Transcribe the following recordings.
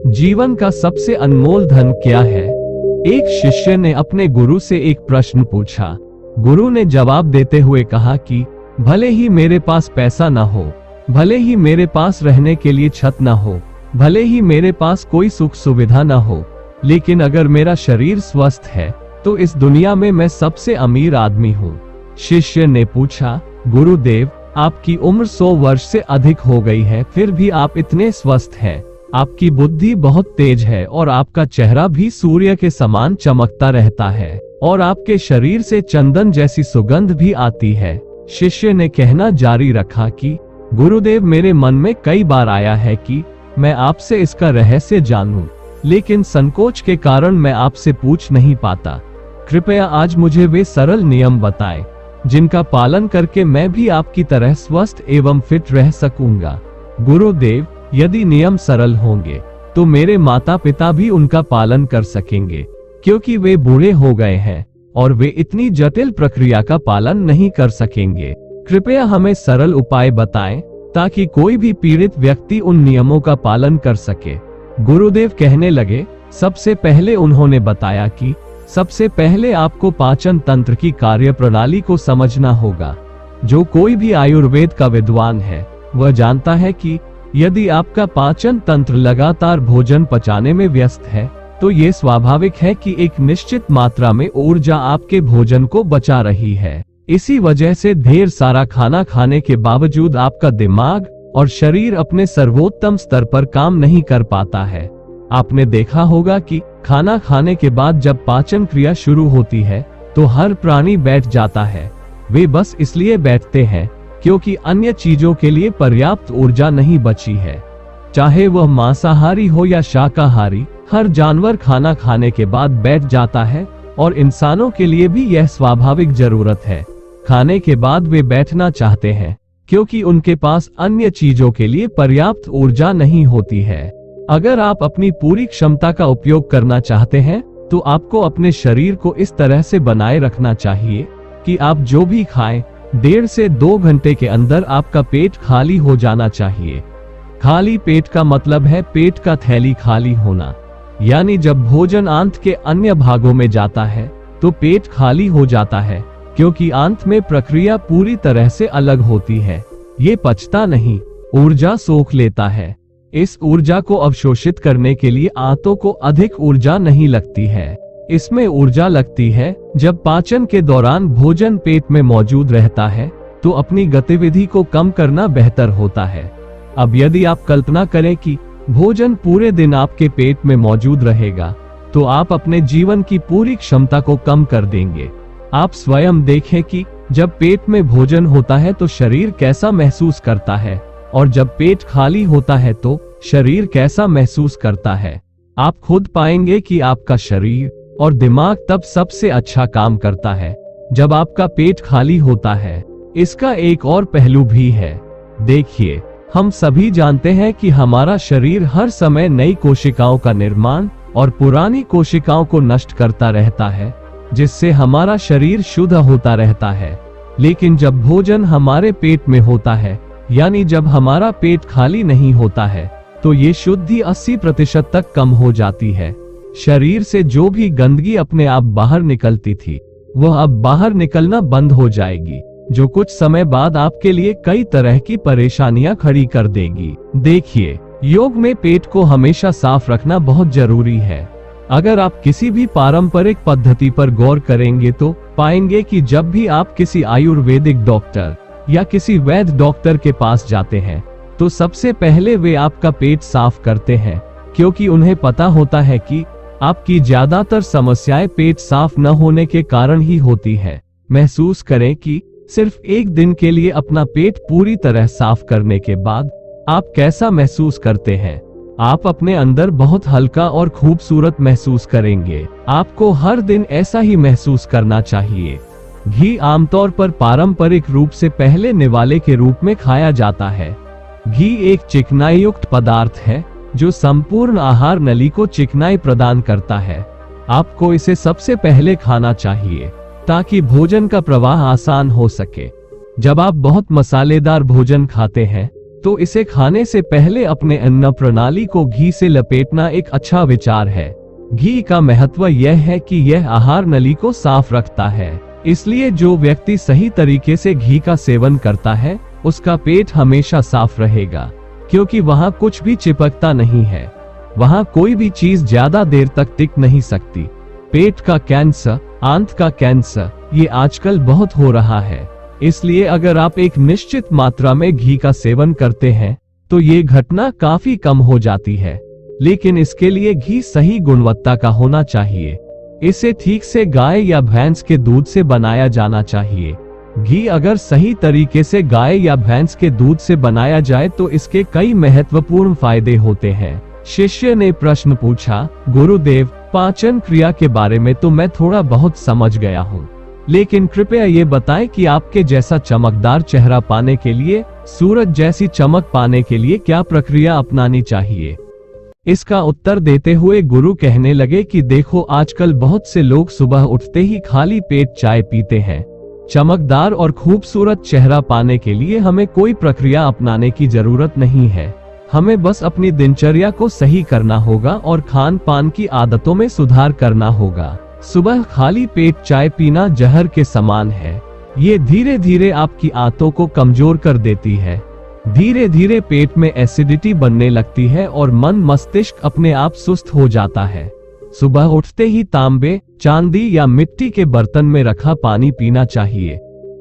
जीवन का सबसे अनमोल धन क्या है? एक शिष्य ने अपने गुरु से एक प्रश्न पूछा। गुरु ने जवाब देते हुए कहा कि भले ही मेरे पास पैसा ना हो, भले ही मेरे पास रहने के लिए छत ना हो, भले ही मेरे पास कोई सुख सुविधा ना हो, लेकिन अगर मेरा शरीर स्वस्थ है तो इस दुनिया में मैं सबसे अमीर आदमी हूँ। शिष्य ने पूछा, गुरुदेव, आपकी उम्र 100 वर्ष से अधिक हो गई है, फिर भी आप इतने स्वस्थ हैं। आपकी बुद्धि बहुत तेज है और आपका चेहरा भी सूर्य के समान चमकता रहता है और आपके शरीर से चंदन जैसी सुगंध भी आती है। शिष्य ने कहना जारी रखा कि गुरुदेव, मेरे मन में कई बार आया है कि मैं आपसे इसका रहस्य जानूं, लेकिन संकोच के कारण मैं आपसे पूछ नहीं पाता। कृपया आज मुझे वे सरल नियम बताएं जिनका पालन करके मैं भी आपकी तरह स्वस्थ एवं फिट रह सकूंगा। गुरुदेव, यदि नियम सरल होंगे तो मेरे माता पिता भी उनका पालन कर सकेंगे, क्योंकि वे बूढ़े हो गए हैं और वे इतनी जटिल प्रक्रिया का पालन नहीं कर सकेंगे। कृपया हमें सरल उपाय बताएं ताकि कोई भी पीड़ित व्यक्ति उन नियमों का पालन कर सके। गुरुदेव कहने लगे, सबसे पहले उन्होंने बताया कि सबसे पहले आपको पाचन तंत्र की कार्य प्रणाली को समझना होगा। जो कोई भी आयुर्वेद का विद्वान है वह जानता है कि यदि आपका पाचन तंत्र लगातार भोजन पचाने में व्यस्त है तो ये स्वाभाविक है कि एक निश्चित मात्रा में ऊर्जा आपके भोजन को बचा रही है। इसी वजह से ढेर सारा खाना खाने के बावजूद आपका दिमाग और शरीर अपने सर्वोत्तम स्तर पर काम नहीं कर पाता है। आपने देखा होगा कि खाना खाने के बाद जब पाचन क्रिया शुरू होती है तो हर प्राणी बैठ जाता है। वे बस इसलिए बैठते हैं क्योंकि अन्य चीजों के लिए पर्याप्त ऊर्जा नहीं बची है। चाहे वह मांसाहारी हो या शाकाहारी, हर जानवर खाना खाने के बाद बैठ जाता है और इंसानों के लिए भी यह स्वाभाविक जरूरत है। खाने के बाद वे बैठना चाहते हैं क्योंकि उनके पास अन्य चीजों के लिए पर्याप्त ऊर्जा नहीं होती है। अगर आप अपनी पूरी क्षमता का उपयोग करना चाहते हैं तो आपको अपने शरीर को इस तरह से बनाए रखना चाहिए कि आप जो भी खाएं 1.5 से 2 घंटे के अंदर आपका पेट खाली हो जाना चाहिए। खाली पेट का मतलब है पेट का थैली खाली होना, यानी जब भोजन आंत के अन्य भागों में जाता है तो पेट खाली हो जाता है, क्योंकि आंत में प्रक्रिया पूरी तरह से अलग होती है। ये पचता नहीं, ऊर्जा सोख लेता है। इस ऊर्जा को अवशोषित करने के लिए आंतों को अधिक ऊर्जा नहीं लगती है। इसमें ऊर्जा लगती है जब पाचन के दौरान भोजन पेट में मौजूद रहता है तो अपनी गतिविधि को कम करना बेहतर होता है। अब यदि आप कल्पना करें कि भोजन पूरे दिन आपके पेट में मौजूद रहेगा तो आप अपने जीवन की पूरी क्षमता को कम कर देंगे। आप स्वयं देखें कि जब पेट में भोजन होता है तो शरीर कैसा महसूस करता है और जब पेट खाली होता है तो शरीर कैसा महसूस करता है। आप खुद पाएंगे कि आपका शरीर और दिमाग तब सबसे अच्छा काम करता है जब आपका पेट खाली होता है। इसका एक और पहलू भी है। देखिए, हम सभी जानते हैं कि हमारा शरीर हर समय नई कोशिकाओं का निर्माण और पुरानी कोशिकाओं को नष्ट करता रहता है, जिससे हमारा शरीर शुद्ध होता रहता है। लेकिन जब भोजन हमारे पेट में होता है, यानी जब हमारा पेट खाली नहीं होता है, तो ये शुद्धि 80% तक कम हो जाती है। शरीर से जो भी गंदगी अपने आप बाहर निकलती थी वह अब बाहर निकलना बंद हो जाएगी, जो कुछ समय बाद आपके लिए कई तरह की परेशानियां खड़ी कर देगी। देखिए, योग में पेट को हमेशा साफ रखना बहुत जरूरी है। अगर आप किसी भी पारंपरिक पद्धति पर गौर करेंगे तो पाएंगे कि जब भी आप किसी आयुर्वेदिक डॉक्टर या किसी वैद्य डॉक्टर के पास जाते हैं तो सबसे पहले वे आपका पेट साफ करते हैं, क्योंकि उन्हें पता होता है कि आपकी ज्यादातर समस्याएं पेट साफ न होने के कारण ही होती है। महसूस करें कि सिर्फ एक दिन के लिए अपना पेट पूरी तरह साफ करने के बाद आप कैसा महसूस करते हैं। आप अपने अंदर बहुत हल्का और खूबसूरत महसूस करेंगे। आपको हर दिन ऐसा ही महसूस करना चाहिए। घी आमतौर पर पारंपरिक रूप से पहले निवाले के रूप में खाया जाता है। घी एक चिकनाई युक्त पदार्थ है जो संपूर्ण आहार नली को चिकनाई प्रदान करता है। आपको इसे सबसे पहले खाना चाहिए ताकि भोजन का प्रवाह आसान हो सके। जब आप बहुत मसालेदार भोजन खाते हैं तो इसे खाने से पहले अपने अन्न प्रणाली को घी से लपेटना एक अच्छा विचार है। घी का महत्व यह है कि यह आहार नली को साफ रखता है, इसलिए जो व्यक्ति सही तरीके से घी का सेवन करता है उसका पेट हमेशा साफ रहेगा, क्योंकि वहाँ कुछ भी चिपकता नहीं है। वहाँ कोई भी चीज ज्यादा देर तक टिक नहीं सकती। पेट का कैंसर, आंत का कैंसर, ये आजकल बहुत हो रहा है। इसलिए अगर आप एक निश्चित मात्रा में घी का सेवन करते हैं तो ये घटना काफी कम हो जाती है, लेकिन इसके लिए घी सही गुणवत्ता का होना चाहिए। इसे ठीक से गाय या भैंस के दूध से बनाया जाना चाहिए। घी अगर सही तरीके से गाय या भैंस के दूध से बनाया जाए तो इसके कई महत्वपूर्ण फायदे होते हैं। शिष्य ने प्रश्न पूछा, गुरुदेव, पाचन क्रिया के बारे में तो मैं थोड़ा बहुत समझ गया हूँ, लेकिन कृपया ये बताएं कि आपके जैसा चमकदार चेहरा पाने के लिए, सूरज जैसी चमक पाने के लिए क्या प्रक्रिया अपनानी चाहिए। इसका उत्तर देते हुए गुरु कहने लगे कि देखो, आजकल बहुत से लोग सुबह उठते ही खाली पेट चाय पीते हैं। चमकदार और खूबसूरत चेहरा पाने के लिए हमें कोई प्रक्रिया अपनाने की जरूरत नहीं है। हमें बस अपनी दिनचर्या को सही करना होगा और खान पान की आदतों में सुधार करना होगा। सुबह खाली पेट चाय पीना जहर के समान है। ये धीरे धीरे आपकी आंतों को कमजोर कर देती है। धीरे धीरे पेट में एसिडिटी बनने लगती है और मन मस्तिष्क अपने आप सुस्त हो जाता है। सुबह उठते ही तांबे, चांदी या मिट्टी के बर्तन में रखा पानी पीना चाहिए,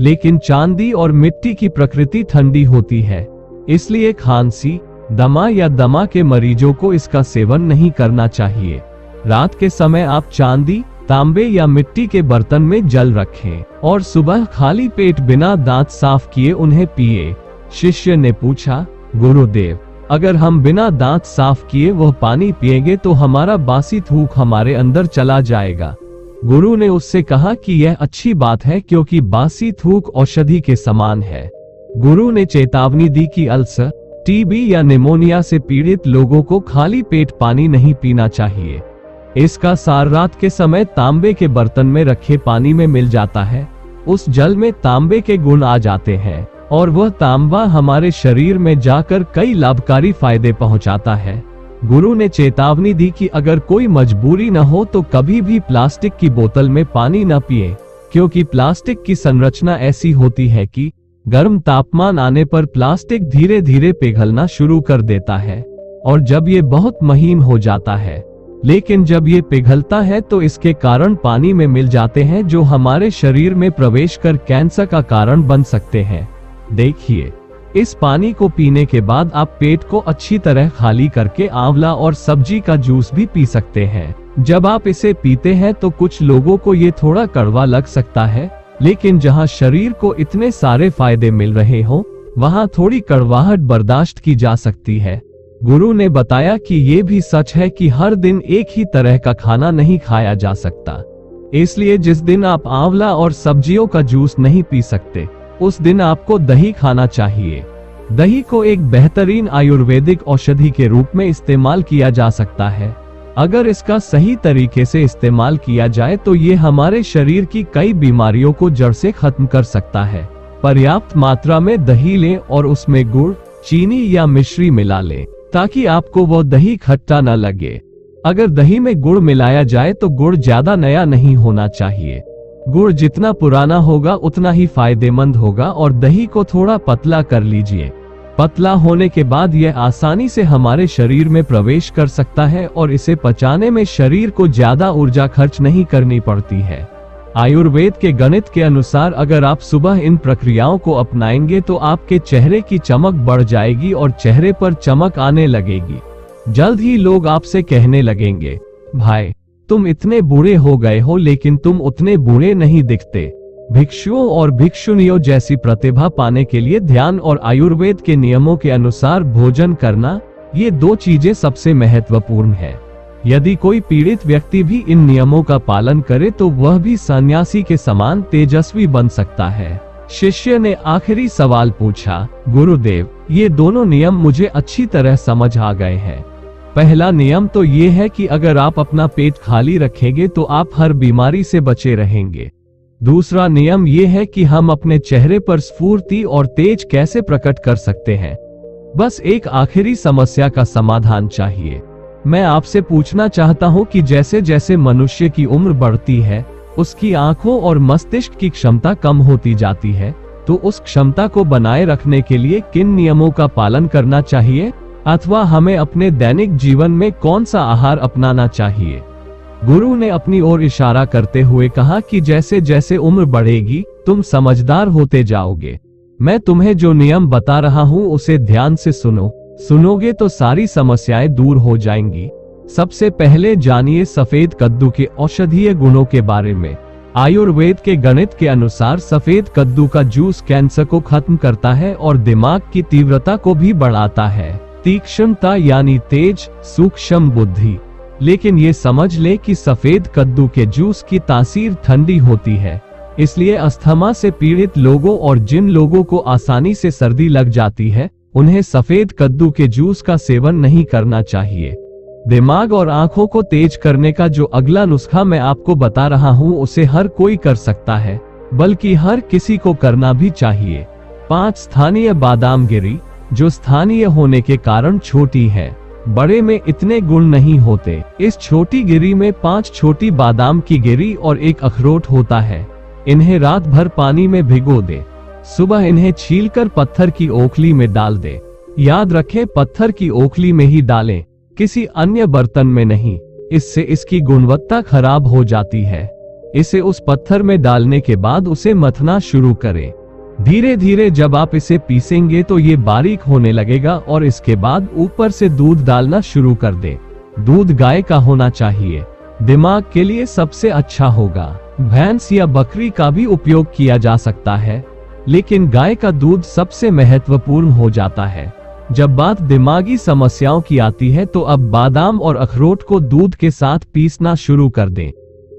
लेकिन चांदी और मिट्टी की प्रकृति ठंडी होती है, इसलिए खांसी, दमा या दमा के मरीजों को इसका सेवन नहीं करना चाहिए। रात के समय आप चांदी, तांबे या मिट्टी के बर्तन में जल रखें और सुबह खाली पेट बिना दांत साफ किए उन्हें पिए। शिष्य ने पूछा, गुरुदेव, अगर हम बिना दांत साफ किए वह पानी पिएंगे तो हमारा बासी थूक हमारे अंदर चला जाएगा। गुरु ने उससे कहा कि यह अच्छी बात है, क्योंकि बासी थूक औषधि के समान है। गुरु ने चेतावनी दी कि अल्सर, टीबी या निमोनिया से पीड़ित लोगों को खाली पेट पानी नहीं पीना चाहिए। इसका सार रात के समय तांबे के बर्तन में रखे पानी में मिल जाता है। उस जल में तांबे के गुण आ जाते हैं और वह तांबा हमारे शरीर में जाकर कई लाभकारी फायदे पहुंचाता है। गुरु ने चेतावनी दी कि अगर कोई मजबूरी न हो तो कभी भी प्लास्टिक की बोतल में पानी न पिए, क्योंकि प्लास्टिक की संरचना ऐसी होती है कि गर्म तापमान आने पर प्लास्टिक धीरे धीरे पिघलना शुरू कर देता है और जब ये बहुत महीन हो जाता है, लेकिन जब ये पिघलता है तो इसके कारण पानी में मिल जाते हैं, जो हमारे शरीर में प्रवेश कर कैंसर का कारण बन सकते हैं। देखिए, इस पानी को पीने के बाद आप पेट को अच्छी तरह खाली करके आंवला और सब्जी का जूस भी पी सकते हैं। जब आप इसे पीते हैं तो कुछ लोगों को ये थोड़ा कड़वा लग सकता है, लेकिन जहां शरीर को इतने सारे फायदे मिल रहे हो वहां थोड़ी कड़वाहट बर्दाश्त की जा सकती है। गुरु ने बताया कि ये भी सच है कि हर दिन एक ही तरह का खाना नहीं खाया जा सकता, इसलिए जिस दिन आप आंवला और सब्जियों का जूस नहीं पी सकते उस दिन आपको दही खाना चाहिए। दही को एक बेहतरीन आयुर्वेदिक औषधि के रूप में इस्तेमाल किया जा सकता है। अगर इसका सही तरीके से इस्तेमाल किया जाए तो ये हमारे शरीर की कई बीमारियों को जड़ से खत्म कर सकता है। पर्याप्त मात्रा में दही लें और उसमें गुड़, चीनी या मिश्री मिला लें, ताकि आपको वो दही खट्टा न लगे। अगर दही में गुड़ मिलाया जाए तो गुड़ ज्यादा नया नहीं होना चाहिए। गुड़ जितना पुराना होगा उतना ही फायदेमंद होगा और दही को थोड़ा पतला कर लीजिए। पतला होने के बाद यह आसानी से हमारे शरीर में प्रवेश कर सकता है और इसे पचाने में शरीर को ज्यादा ऊर्जा खर्च नहीं करनी पड़ती है। आयुर्वेद के गणित के अनुसार अगर आप सुबह इन प्रक्रियाओं को अपनाएंगे तो आपके चेहरे की चमक बढ़ जाएगी और चेहरे पर चमक आने लगेगी। जल्द ही लोग आपसे कहने लगेंगे, भाई तुम इतने बूढ़े हो गए हो लेकिन तुम उतने बूढ़े नहीं दिखते। भिक्षुओं और भिक्षुणियों जैसी प्रतिभा पाने के लिए ध्यान और आयुर्वेद के नियमों के अनुसार भोजन करना, ये दो चीजें सबसे महत्वपूर्ण है। यदि कोई पीड़ित व्यक्ति भी इन नियमों का पालन करे तो वह भी सन्यासी के समान तेजस्वी बन सकता है। शिष्य ने आखिरी सवाल पूछा, गुरुदेव, ये दोनों नियम मुझे अच्छी तरह समझ आ गए हैं। पहला नियम तो ये है कि अगर आप अपना पेट खाली रखेंगे तो आप हर बीमारी से बचे रहेंगे। दूसरा नियम ये है कि हम अपने चेहरे पर स्फूर्ति और तेज कैसे प्रकट कर सकते हैं। बस एक आखिरी समस्या का समाधान चाहिए। मैं आपसे पूछना चाहता हूँ कि जैसे जैसे मनुष्य की उम्र बढ़ती है, उसकी आंखों और मस्तिष्क की क्षमता कम होती जाती है, तो उस क्षमता को बनाए रखने के लिए किन नियमों का पालन करना चाहिए, अथवा हमें अपने दैनिक जीवन में कौन सा आहार अपनाना चाहिए। गुरु ने अपनी ओर इशारा करते हुए कहा कि जैसे जैसे उम्र बढ़ेगी, तुम समझदार होते जाओगे। मैं तुम्हें जो नियम बता रहा हूँ उसे ध्यान से सुनोगे तो सारी समस्याएं दूर हो जाएंगी। सबसे पहले जानिए सफेद कद्दू के औषधीय गुणों के बारे में। आयुर्वेद के गणित के अनुसार सफेद कद्दू का जूस कैंसर को खत्म करता है और दिमाग की तीव्रता को भी बढ़ाता है। तीक्ष्णता यानी तेज, सूक्ष्म बुद्धि। लेकिन ये समझ ले कि सफेद कद्दू के जूस की तासीर ठंडी होती है, इसलिए अस्थमा से पीड़ित लोगों और जिन लोगों को आसानी से सर्दी लग जाती है, उन्हें सफेद कद्दू के जूस का सेवन नहीं करना चाहिए। दिमाग और आंखों को तेज करने का जो अगला नुस्खा मैं आपको बता रहा हूँ, उसे हर कोई कर सकता है, बल्कि हर किसी को करना भी चाहिए। 5 स्थानीय बादाम गिरी, जो स्थानीय होने के कारण छोटी है, बड़े में इतने गुण नहीं होते। इस छोटी गिरी में 5 छोटी बादाम की गिरी और 1 अखरोट होता है। इन्हें रात भर पानी में भिगो दे, सुबह इन्हें छीलकर पत्थर की ओखली में डाल दे। याद रखें, पत्थर की ओखली में ही डालें, किसी अन्य बर्तन में नहीं, इससे इसकी गुणवत्ता खराब हो जाती है। इसे उस पत्थर में डालने के बाद उसे मथना शुरू करें। धीरे धीरे जब आप इसे पीसेंगे तो ये बारीक होने लगेगा और इसके बाद ऊपर से दूध डालना शुरू कर दें। दूध गाय का होना चाहिए, दिमाग के लिए सबसे अच्छा होगा। भैंस या बकरी का भी उपयोग किया जा सकता है, लेकिन गाय का दूध सबसे महत्वपूर्ण हो जाता है। जब बात दिमागी समस्याओं की आती है तो अब बादाम और अखरोट को दूध के साथ पीसना शुरू कर दें।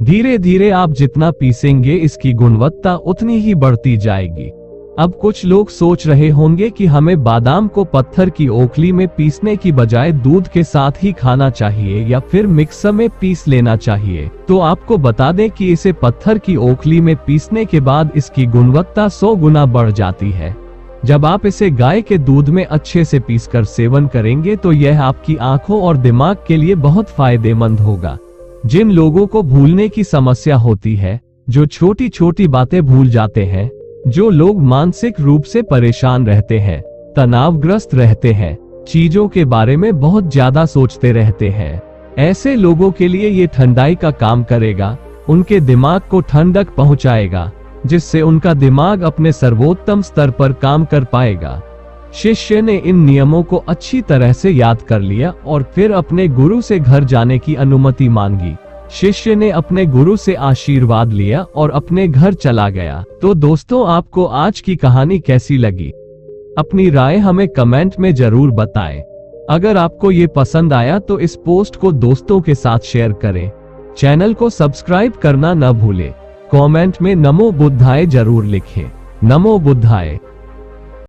धीरे धीरे आप जितना पीसेंगे इसकी गुणवत्ता उतनी ही बढ़ती जाएगी। अब कुछ लोग सोच रहे होंगे कि हमें बादाम को पत्थर की ओखली में पीसने की बजाय दूध के साथ ही खाना चाहिए या फिर मिक्सर में पीस लेना चाहिए। तो आपको बता दें कि इसे पत्थर की ओखली में पीसने के बाद इसकी गुणवत्ता 100 गुना बढ़ जाती है। जब आप इसे गाय के दूध में अच्छे से पीसकर सेवन करेंगे तो यह आपकी आंखों और दिमाग के लिए बहुत फायदेमंद होगा। जिन लोगों को भूलने की समस्या होती है, जो छोटी छोटी बातें भूल जाते हैं, जो लोग मानसिक रूप से परेशान रहते हैं, तनावग्रस्त रहते हैं, चीजों के बारे में बहुत ज्यादा सोचते रहते हैं, ऐसे लोगों के लिए ये ठंडाई का काम करेगा। उनके दिमाग को ठंडक पहुंचाएगा, जिससे उनका दिमाग अपने सर्वोत्तम स्तर पर काम कर पाएगा। शिष्य ने इन नियमों को अच्छी तरह से याद कर लिया और फिर अपने गुरु से घर जाने की अनुमति मांगी। शिष्य ने अपने गुरु से आशीर्वाद लिया और अपने घर चला गया। तो दोस्तों, आपको आज की कहानी कैसी लगी? अपनी राय हमें कमेंट में जरूर बताएं। अगर आपको ये पसंद आया तो इस पोस्ट को दोस्तों के साथ शेयर करें। चैनल को सब्सक्राइब करना न भूलें। कमेंट में नमो बुद्धाय जरूर लिखें। नमो बुद्धाय।